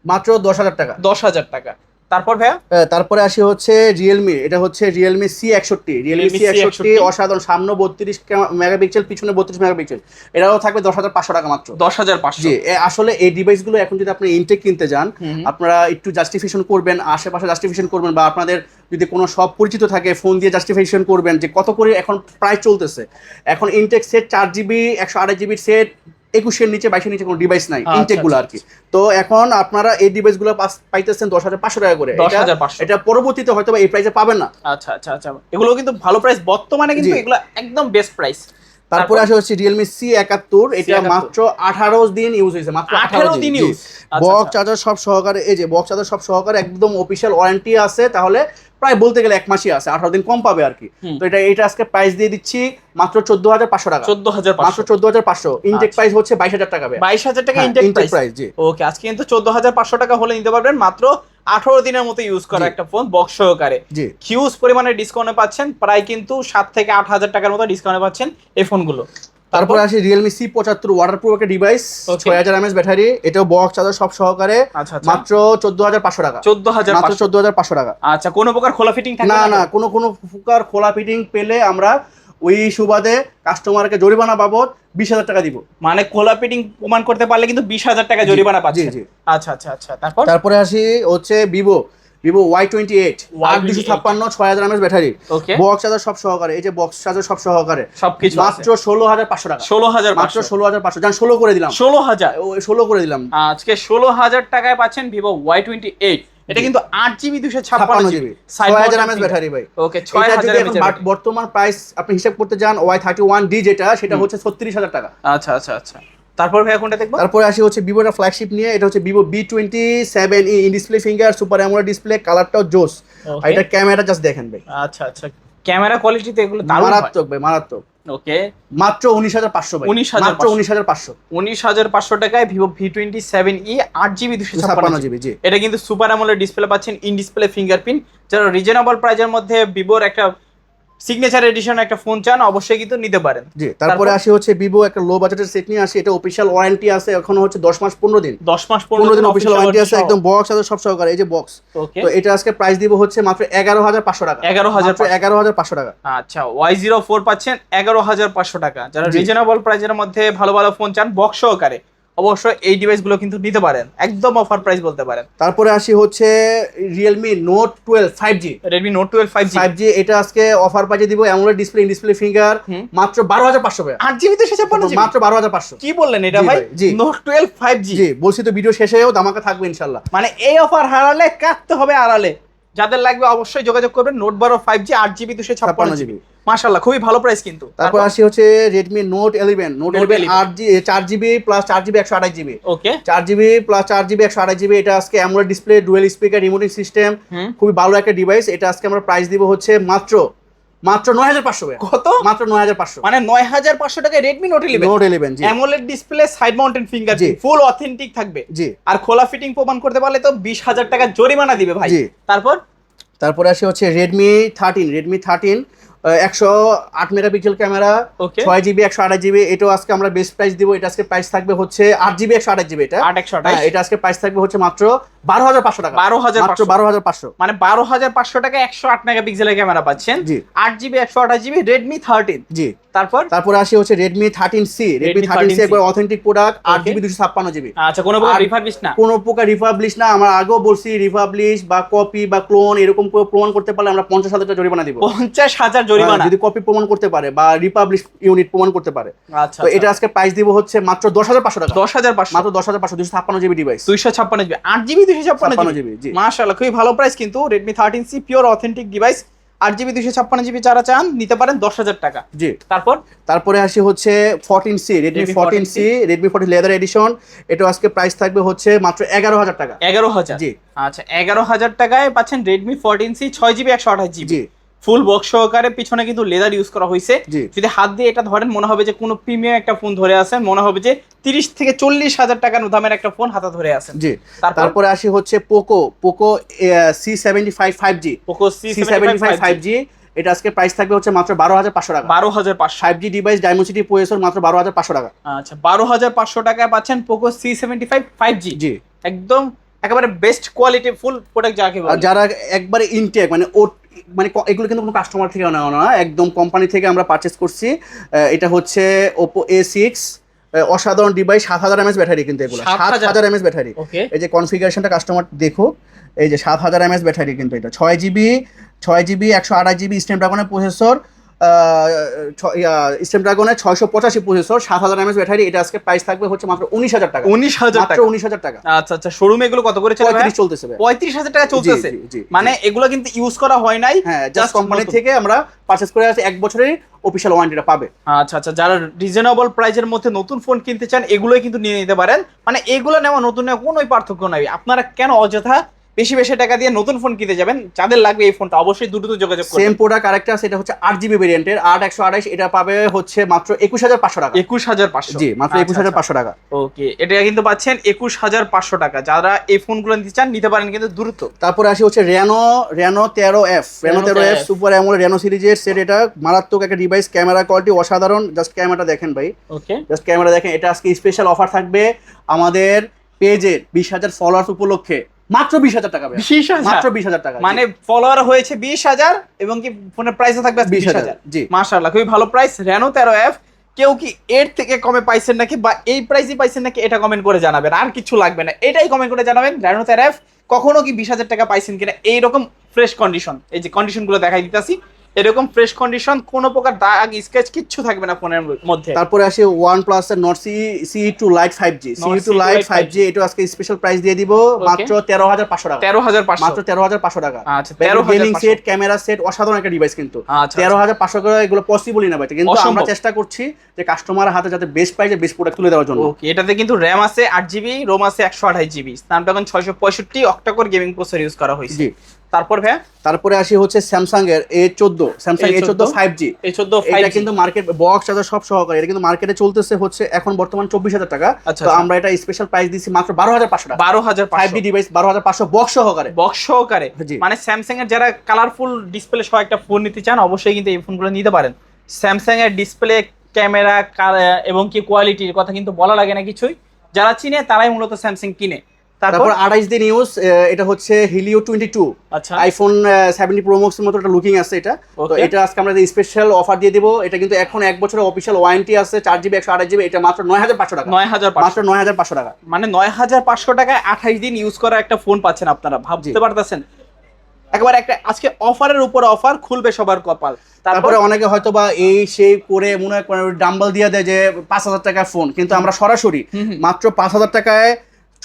S1: মাত্র 10,000 টাকা।
S2: 10,000 টাকা। তারপর ভাইয়া
S1: তারপরে আসি হচ্ছে রিয়েলমি, এটা হচ্ছে রিয়েলমি C61, রিয়েলমি C61 অসাধারণ, সামনে 32 মেগাপিক্সেল, পিছনে 32 মেগাপিক্সেল, এটাও থাকবে 10,500 টাকা মাত্র।
S2: 10,500।
S1: জি, আসলে এই ডিভাইসগুলো এখন যদি আপনি ইনটেক কিনতে যান, আপনারা একটু জাস্টিফিকেশন করবেন, আশেপাশে জাস্টিফিকেশন করবেন, বা আপনাদের যদি কোনো সব পরিচিত থাকে ফোন দিয়ে জাস্টিফিকেশন করবেন যে কত করে এখন প্রাইস চলতেছে। এখন intact set 4GB 128GB set 21-এর নিচে 22-এর নিচে কোনো ডিভাইস নাই ইনটেক গুলো আর কি। তো এখন আপনারা এই ডিভাইস গুলো পাইতেছেন 10,500 টাকা করে।
S2: 10,500,
S1: এটা পরবর্তীতে হয়তো এই প্রাইসে পাবেন না।
S2: আচ্ছা আচ্ছা আচ্ছা, এগুলো কিন্তু ভালো প্রাইস বর্তমানে, কিন্তু এগুলো একদম বেস্ট প্রাইস।
S1: তারপরে আসে হচ্ছে রিয়েলমি C71, এটা মাত্র 18 দিন ইউজ হয়েছে, মাত্র 18 দিন ইউজ। বক্স চার্জার সব সহকারে, এই যে বক্স চার্জার সব সহকারে একদম অফিশিয়াল ওয়ারেন্টি আছে, তাহলে প্রায় বলতে গেলে 1 মাসই আছে, 18 দিন কম পাবে আর কি। তো এটা আজকে প্রাইস দিয়ে দিচ্ছি মাত্র 14,500 টাকা।
S2: 14,500,
S1: মাত্র 14,500। ইনটেক প্রাইস হচ্ছে 22,000 টাকা।
S2: 22,000 টাকা ইনটেক প্রাইস। জি ওকে, আজকে কিন্তু 14,500 টাকা হলে নিতে পারবেন মাত্র 18 দিনের মতো ইউজ করা একটা ফোন বক্স সহকারে। হিউজ পরিমাণে ডিসকাউন্টে পাচ্ছেন, প্রায় কিন্তু 7 থেকে 8,000 টাকার মতো ডিসকাউন্টে পাচ্ছেন এই ফোনগুলো।
S1: তারপরে আসে রিয়েলমি C75, ওয়াটারপ্রুফ একটা ডিভাইস, 6000 mAh ব্যাটারি, এটাও বক্স চার্জার সব সহকারে, মাত্র 14,500 টাকা। 14,500 টাকা।
S2: আচ্ছা, কোনো প্রকার খোলা ফিটিং থাকে
S1: না? না, কোনো প্রকার খোলা ফিটিং পেলে আমরা ওই সুবাদে কাস্টমারকে জরিমানা বাবদ 20,000 টাকা দিব।
S2: মানে খোলা ফিটিং প্রমাণ করতে পারলে কিন্তু 20,000 টাকা জরিমানা পাচ্ছেন। আচ্ছা আচ্ছা আচ্ছা।
S1: তারপরে আসি হচ্ছে Vivo Y28, 8,256, 6000 mAh battery, box charger সব সহকারে, এই যে বক্স চার্জার সব সহকারে
S2: সবকিছু
S1: মাত্র 16,500 টাকা।
S2: 16,000,
S1: মাত্র 16,500, জান 16 করে দিলাম। 16 করে দিলাম।
S2: আজকে 16,000 টাকায় পাচ্ছেন ভিভো Y28। এটা কিন্তু 8GB 256GB
S1: 6000 mAh ব্যাটারি ভাই।
S2: ওকে, 6000 mAh।
S1: বর্তমান প্রাইস আপনি হিসাব করতে যান, Y31D যেটা, সেটা হচ্ছে 36,000 টাকা।
S2: আচ্ছা আচ্ছা আচ্ছা। তারপর ভাই কোনটা দেখবো?
S1: তারপরে আসি হচ্ছে ভিভোর ফ্ল্যাগশিপ নিয়ে, এটা হচ্ছে Vivo B27e, in display finger, super AMOLED display, কালারটাও জোস। আর এটা ক্যামেরা জাস্ট দেখেন ভাই।
S2: আচ্ছা আচ্ছা, ক্যামেরা কোয়ালিটিতে এগুলো দারুণ,
S1: মারাত্মক ভাই, মারাত্মক।
S2: ওকে,
S1: মাত্র 19,500 ভাই। মাত্র 19,500।
S2: 19,500 টাকায় ভিভো V27e 8GB 256GB। জি, এটা কিন্তু সুপার অ্যামোলেড ডিসপ্লে পাচ্ছেন, ইন ডিসপ্লে ফিঙ্গারপ্রিন্ট। যারা রিজনেবল প্রাইসের মধ্যে ভিভোর একটা সিগনেচার এডিশন একটা ফোন চান, অবশ্যই কিন্তু নিতে পারেন।
S1: জি, তারপরে আসি হচ্ছে ভিভো একটা লো বাজেটের সেট নিয়ে আসি, এটা অফিশিয়াল ওয়ারেন্টি আছে, এখন হচ্ছে 10 মাস 15 দিন।
S2: 10 মাস 15 দিন
S1: অফিশিয়াল ওয়ারেন্টি আছে, একদম বক্স আছে সব সহকারে, এই যে বক্স। তো এটা আজকে প্রাইস দিব হচ্ছে মাত্র 11,500 টাকা। 11,500 টাকা।
S2: আচ্ছা, Y04 পাচ্ছেন 11,500 টাকা। যারা রিজনেবল প্রাইসের মধ্যে ভালো ভালো ফোন চান বক্স সহকারে, অবশ্যই এই ডিভাইসগুলো কিন্তু নিতে পারেন, একদম অফার প্রাইস বলতে পারেন।
S1: তারপরে আসি হচ্ছে Realme Note 12 5G,
S2: Redmi Note 12 5G,
S1: এটা আজকে অফার প্রাইসে দিব, AMOLED display, in display finger, মাত্র 12,500 টাকা।
S2: 8GB 256GB,
S1: মাত্র 12,500।
S2: কি বললেন এটা ভাই? Note 12 5G।
S1: জি, বলছি তো ভিডিও শেষেও ধামাকা থাকবে ইনশাআল্লাহ।
S2: মানে এই অফার হারালে কাটতে হবে আড়ালে। যাদের লাগবে অবশ্যই যোগাযোগ করবেন। Note 12 5G 8GB 256GB, মাশাআল্লাহ খুবই ভালো প্রাইস কিন্তু।
S1: তারপর আসি হচ্ছে Redmi Note 11, Note 11 4GB plus 4GB 128GB।
S2: Okay,
S1: 4GB plus 4GB 128GB, এটা আজকে অ্যামোলেড ডিসপ্লে, ডুয়াল স্পিকার, রিমোটিং সিস্টেম, খুবই ভালো একটা ডিভাইস। এটা আজকে আমরা প্রাইস দিব হচ্ছে মাত্র 9,500 টাকা।
S2: কত?
S1: মাত্র 9,500।
S2: মানে 9,500 টাকায় Redmi Note 11,
S1: জি,
S2: AMOLED display, side mounted fingerprint, full authentic থাকবে। জি, আর খোলা ফিটিং প্রমাণ করতে পারলে তো 20,000 টাকা জরিমানা দিবে ভাই।
S1: তারপরে আসে হচ্ছে Redmi 13, 108 megapixel camera, 6GB 128GB, এটাও আজকে আমরা বেস্ট প্রাইস দিব। এটা আজকে প্রাইস থাকবে হচ্ছে 8GB 128GB, এটা আজকে প্রাইস থাকবে হচ্ছে মাত্র 12,500 টাকা। 12,500,
S2: মানে 12,500 টাকা 108 মেগাপিক্সেলের ক্যামেরা পাচ্ছেন, 8GB 128GB Redmi 13। জি,
S1: তারপরে আসি হচ্ছে Redmi 13C, একবার অথেন্টিক প্রোডাক্ট, 8GB 256GB।
S2: আচ্ছা, কোনো প্রকার রিফারবিশ না?
S1: কোনো প্রকার রিফারবিশ না। আমরা আগেও বলছি, রিফারবিশ বা কপি বা ক্লোন এরকম করে প্রমাণ করতে পারলে আমরা 50,000 টাকা জরিমানা দিব।
S2: 50,000 জরিমানা
S1: যদি কপি প্রমাণ করতে পারে বা রিপাবলিশ ইউনিট প্রমাণ করতে পারে।
S2: আচ্ছা,
S1: তো এটা আজকে প্রাইস দিব হচ্ছে মাত্র 10,500 টাকা।
S2: 10,500,
S1: মাত্র 10,500, 256GB device,
S2: 256GB 8GB 256GB। জি, মাশাআল্লাহ খুবই ভালো প্রাইস কিন্তু। Redmi 13C pure authentic device, 8GB 256GB, যারা চান নিতে পারেন 10,000 টাকা। জি,
S1: তারপরে আসি হচ্ছে 14C, Redmi 14 লেদার এডিশন, এটা আজকে প্রাইস থাকবে হচ্ছে মাত্র 11,000 টাকা।
S2: 11,000? জি, আচ্ছা 11,000 টাকায় পাচ্ছেন Redmi 14C 6GB 128GB। জি, ফুল বক্স সহকারে, পিছনে কিন্তু লেদার ইউজ করা হয়েছে। যদি হাত দিয়ে এটা ধরেন মনে হবে যে কোনো প্রিমিয়াম একটা ফোন ধরে আছেন, মনে হবে যে 30 থেকে 40,000 টাকার দামের একটা ফোন হাতে ধরে আছেন। জি, তারপরে আসি হচ্ছে পোকো
S1: C75 5G, এটা আজকে প্রাইস থাকবে হচ্ছে মাত্র 12,500 টাকা।
S2: 12,500,
S1: 5G ডিভাইস, ডায়মন্ড প্রসেসর, মাত্র 12,500 টাকা।
S2: আচ্ছা, 12,500 টাকায় পাচ্ছেন পোকো C75 5G। জি, একদম একেবারে বেস্ট কোয়ালিটি ফুল প্রোডাক্ট যাকে
S1: আর
S2: বলে।
S1: যারা একবারে ইনটেক মানে মানে এগুলো কিন্তু কোনো কাস্টমার থেকে নেওয়া না, একদম কোম্পানি থেকে আমরা পারচেস করছি। এটা হচ্ছে Oppo A6, অসাধারণ ডিভাইস, 7000 mAh ব্যাটারি কিন্তু এগুলো 7000 mAh ব্যাটারি।
S2: ওকে,
S1: এই যে কনফিগারেশনটা কাস্টমার দেখো, এই যে 7000 mAh ব্যাটারি কিন্তু এটা 6GB 128GB স্ন্যাপড্রাগনের প্রসেসর, স্ন্যাপড্রাগনের 685 প্রসেসর, 7000 mAh ব্যাটারি। এটা আজকে প্রাইস থাকবে হচ্ছে মাত্র 19000 টাকা।
S2: 19000
S1: মাত্র
S2: টাকা।
S1: 19000 টাকা।
S2: আচ্ছা আচ্ছা, শোরুমে এগুলো কত করে চলে ভাই?
S1: 35 চলতেছে ভাই।
S2: 35000 টাকা চলতেছে।
S1: জি, জি, জি,
S2: মানে এগুলো কিন্তু ইউজ করা হয় নাই,
S1: হ্যাঁ, জাস্ট কোম্পানি থেকে আমরা পারচেজ করে আছে, 1 বছরের অফিশিয়াল ওয়ারেন্টিটা পাবে।
S2: আচ্ছা আচ্ছা, যারা রিজনেবল প্রাইসের মধ্যে নতুন ফোন কিনতে চান এগুলোই কিন্তু নিয়ে নিতে পারেন। মানে এগুলো নেওয়া নতুন নেওয়া কোনোই পার্থক্য নাই। আপনারা কেন অযথা বেশি বেশি টাকা দিয়ে নতুন ফোন কিনতে যাবেন? যাদের লাগবে এই ফোনটা অবশ্যই দ্রুত যোগাযোগ করুন।
S1: সেম প্রোডাক্ট আরেকটা আছে, এটা হচ্ছে 8GB ভেরিয়েন্টের 8128, এটা পাবে হচ্ছে মাত্র 21500 টাকা।
S2: 21500?
S1: জি, মাত্র 21500 টাকা।
S2: ওকে, এটা কিন্তু পাচ্ছেন 21500 টাকা। যারা এই ফোনগুলো নিতে চান নিতে পারেন কিন্তু দ্রুত।
S1: তারপরে আসি হচ্ছে Reno 13F super AMOLED Reno সিরিজের সেট। এটা মারাত্মক একটা ডিভাইস, ক্যামেরা কোয়ালিটি অসাধারণ। জাস্ট ক্যামেরাটা দেখেন ভাই,
S2: ওকে,
S1: জাস্ট ক্যামেরা দেখেন। এটা আজকে স্পেশাল অফার থাকবে আমাদের পেজের 20000 ফলোয়ার্স উপলক্ষে, মাত্র 20000 টাকা ভাই।
S2: 20000?
S1: মাত্র 20000 টাকা।
S2: মানে ফলোয়ার হয়েছে 20000 এবং কি ফোনের প্রাইসও থাকবে 20000।
S1: জি,
S2: মাশাআল্লাহ, খুবই ভালো প্রাইস। রেনো 13F কেউ কি এর থেকে কমে পাইছেন নাকি, বা এই প্রাইসই পাইছেন নাকি, এটা কমেন্ট করে জানাবেন। আর কিছু লাগবে না, এটাই কমেন্ট করে জানাবেন। রেনো 13F কখনো কি 20000 টাকা পাইছেন কিনা। এইরকম ফ্রেশ কন্ডিশন, এই যে কন্ডিশনগুলো দেখাই দিতেছি, এরকম ফ্রেশ কন্ডিশন, কোনো প্রকার দাগ স্কেচ কিচ্ছু থাকবে না ফোনের মধ্যে।
S1: তারপরে আসে OnePlus এর Nord CE2 Lite 5G। CE2 Lite 5G এটা আজকে স্পেশাল প্রাইস দিয়ে দিব মাত্র 13500 টাকা।
S2: 13500?
S1: মাত্র 13500 টাকা।
S2: আচ্ছা, 13500
S1: গেমিং সেট, ক্যামেরা সেট, অসাধারণ একটা ডিভাইস কিন্তু।
S2: আচ্ছা,
S1: 13500 করে এগুলো পসিবলই না ভাই, কিন্তু আমরা
S2: অসম্ভব।
S1: চেষ্টা করছি যে কাস্টমারের হাতে যাতে বেস্ট প্রাইসে বেস্ট প্রোডাক্ট তুলে দেওয়ার জন্য।
S2: ওকে, এটাতে কিন্তু র‍্যাম আছে 8GB, রোম আছে 128GB, Snapdragon 665 octa-core gaming processor use করা হয়েছে।
S1: জি।
S2: তারপর ভাই,
S1: তারপরে আসি হচ্ছে স্যামসাং এর স্যামসাং A14 5G।
S2: A14
S1: এটা
S2: 5G
S1: কিন্তু মার্কেট বক্স চার্জার সব সহকারে, এটা কিন্তু মার্কেটে চলতেছে হচ্ছে এখন বর্তমান 24000 টাকা।
S2: আচ্ছা,
S1: তো
S2: আচ্ছা।
S1: আমরা এটা স্পেশাল প্রাইস দিচ্ছি মাত্র 12500 টাকা।
S2: 12500
S1: 5G ডিভাইস 12500 বক্স সহকারে।
S2: বক্স সহকারে।
S1: জি।
S2: মানে স্যামসাং এর যারা কালারফুল ডিসপ্লে সহ একটা ফোন নিতে চান অবশ্যই কিন্তু এই ফোনগুলো নিতে পারেন। স্যামসাং এর ডিসপ্লে, ক্যামেরা এবং কি কোয়ালিটির কথা কিন্তু বলা লাগে না কিছুই। যারা চিনে তারাই মূলত স্যামসাং কিনে।
S1: তারপর 28 দিন ইউজ, এটা হচ্ছে Helio 22।
S2: আচ্ছা,
S1: আইফোন 70 Pro Max এর মতো একটা লুকিং আছে এটা। তো
S2: Okay.
S1: এটা আজকে আমরা স্পেশাল অফার দিয়ে দিব। এটা কিন্তু এখন 1 বছরের অফিশিয়াল ওয়ারেন্টি আছে, 4GB 128GB। এটা মাত্র 9500 টাকা।
S2: 9500?
S1: মাত্র 9500 টাকা।
S2: মানে 9500 টাকায় 28 দিন ইউজ করা একটা ফোন পাচ্ছেন আপনারা, ভাবতে পারতেছেন? একেবারে একটা আজকে অফারের উপর অফার, খুলবে সবার কপাল।
S1: তারপরে অনেকে হয়তো বা এই সেই করে মনে হয় ডাম্বল দিয়ে দেয় যে 5000 টাকার ফোন, কিন্তু আমরা সরাসরি মাত্র 5000 টাকায়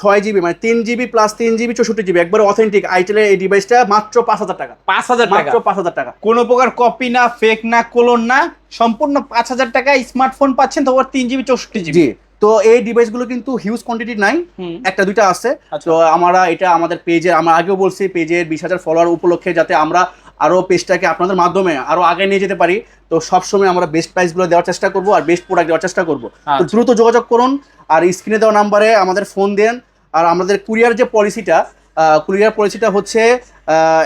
S1: 6GB মানে 3GB প্লাস 3GB 64GB একবারে অথেন্টিক আইটেলের এই ডিভাইসটা মাত্র 5000 টাকা।
S2: 5000 টাকা?
S1: মাত্র 5000 টাকা।
S2: কোনো প্রকার কপি না, ফেক না, ক্লোন না, সম্পূর্ণ 5000 টাকায় স্মার্টফোন পাচ্ছেন, তো 3GB 64GB।
S1: জি, তো এই ডিভাইসগুলো কিন্তু হিউজ কোয়ান্টিটি নাই, একটা দুইটা আছে। তো আমরা এটা আমাদের পেজে, আমরা আগেও বলছি, পেজের 20000 ফলোয়ার উপলক্ষে যাতে আমরা আরো পেজটাকে আপনাদের মাধ্যমে আরো আগে নিয়ে যেতে পারি, তো সবসময় আমরা বেস্ট প্রাইসগুলো দেওয়ার চেষ্টা করব আর বেস্ট প্রোডাক্ট দেওয়ার চেষ্টা করব। তো দ্রুত যোগাযোগ করুন আর স্ক্রিনে দেওয়া নাম্বারে আমাদের ফোন দেন। আর আমাদের কুরিয়ার যে পলিসিটা হচ্ছে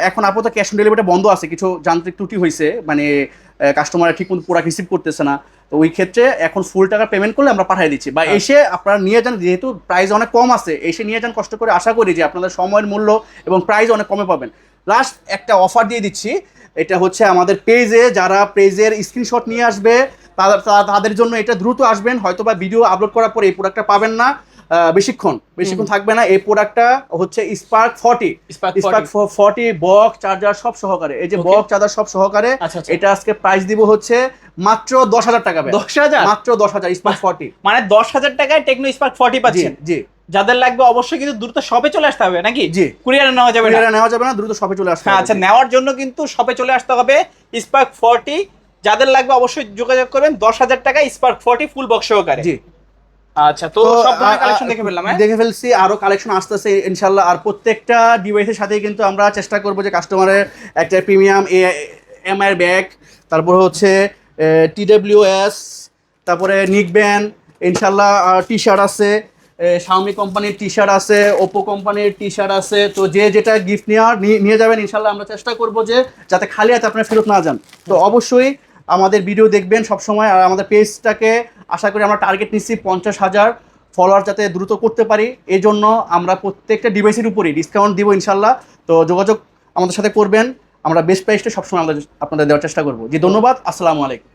S1: এখন আপাতত ক্যাশ অন ডেলিভারিটা বন্ধ আছে, কিছু যান্ত্রিক ত্রুটি হয়েছে, মানে কাস্টমার ঠিক মতো প্রোডাক্ট রিসিভ করতেছে না। তো ওই ক্ষেত্রে এখন ফুল টাকা পেমেন্ট করলে আমরা পাঠিয়ে দিচ্ছি, বা এসে আপনারা নিয়ে যান, যেহেতু প্রাইস অনেক কম আছে, এসে নিয়ে যান কষ্ট করে। আশা করি যে আপনাদের সময়ের মূল্য এবং প্রাইস অনেক কমে পাবেন। লাস্ট একটা অফার দিয়ে দিচ্ছি, এটা হচ্ছে আমাদের পেজে যারা পেজের স্ক্রিনশট নিয়ে আসবে তাদের জন্য এটা দ্রুত আসবেন, হয়তো বা ভিডিও আপলোড করার পরে এই প্রোডাক্টটা পাবেন না, বেশিক্ষণ থাকবে না। এই প্রোডাক্টটা হচ্ছে স্পার্ক 40 বক্স চার্জার সব সহকারে, এই যে বক্স চার্জার সব সহকারে। এটা আজকে প্রাইস দিব হচ্ছে মাত্র 10000 টাকা।
S2: 10000?
S1: মাত্র 10000 স্পার্ক 40।
S2: মানে 10000 টাকায় টেকনো স্পার্ক 40 পাচ্ছেন।
S1: জি,
S2: যাদের লাগবে অবশ্যই কিন্তু দ্রুত শপে চলে আসতে হবে নাকি?
S1: জি,
S2: কুরিয়ারে নেওয়া যাবে না?
S1: কুরিয়ারে নেওয়া যাবে না, দ্রুত শপে চলে আসতে হবে।
S2: আচ্ছা, নেওয়ার জন্য কিন্তু শপে চলে আসতে হবে। স্পার্ক 40 যাদের লাগবে অবশ্যই যোগাযোগ করবেন। 10000 টাকা স্পার্ক 40 ফুল বক্স সহকারে।
S1: জি।
S2: আচ্ছা, তো সব ধরনের কালেকশন দেখে ফেললাম।
S1: দেখে ফেলছি, আরো কালেকশন আসতেছে ইনশাআল্লাহ। আর প্রত্যেকটা ডিভাইসের সাথেই কিন্তু আমরা চেষ্টা করব যে কাস্টমারের একটা প্রিমিয়াম এমআই এর ব্যাগ, তারপর হচ্ছে TWS, তারপরে নিকব্যান্ড, ইনশাআল্লাহ টি শার্ট আছে, Xiaomi কোম্পানির টি শার্ট আছে, Oppo কোম্পানির টি শার্ট আছে। তো যে যেটা গিফট নিয়ে যাবেন ইনশাআল্লাহ আমরা চেষ্টা করব যে যাতে খালি হাতে আপনারা ফেরত না যান। তো অবশ্যই আমাদের ভিডিও দেখবেন সবসময়। আর আমাদের পেজটাকে আশা করি আমরা টার্গেট নিচ্ছি 50000 ফলোয়ার যাতে দ্রুত করতে পারি, এই জন্য আমরা প্রত্যেকটা ডিভাইসের উপরেই ডিসকাউন্ট দিব ইনশাল্লাহ। তো যোগাযোগ আমাদের সাথে করবেন, আমরা বেস্ট প্রাইসটা সবসময় আপনাদের দেওয়ার চেষ্টা করবো। জি ধন্যবাদ, আসসালামু আলাইকুম।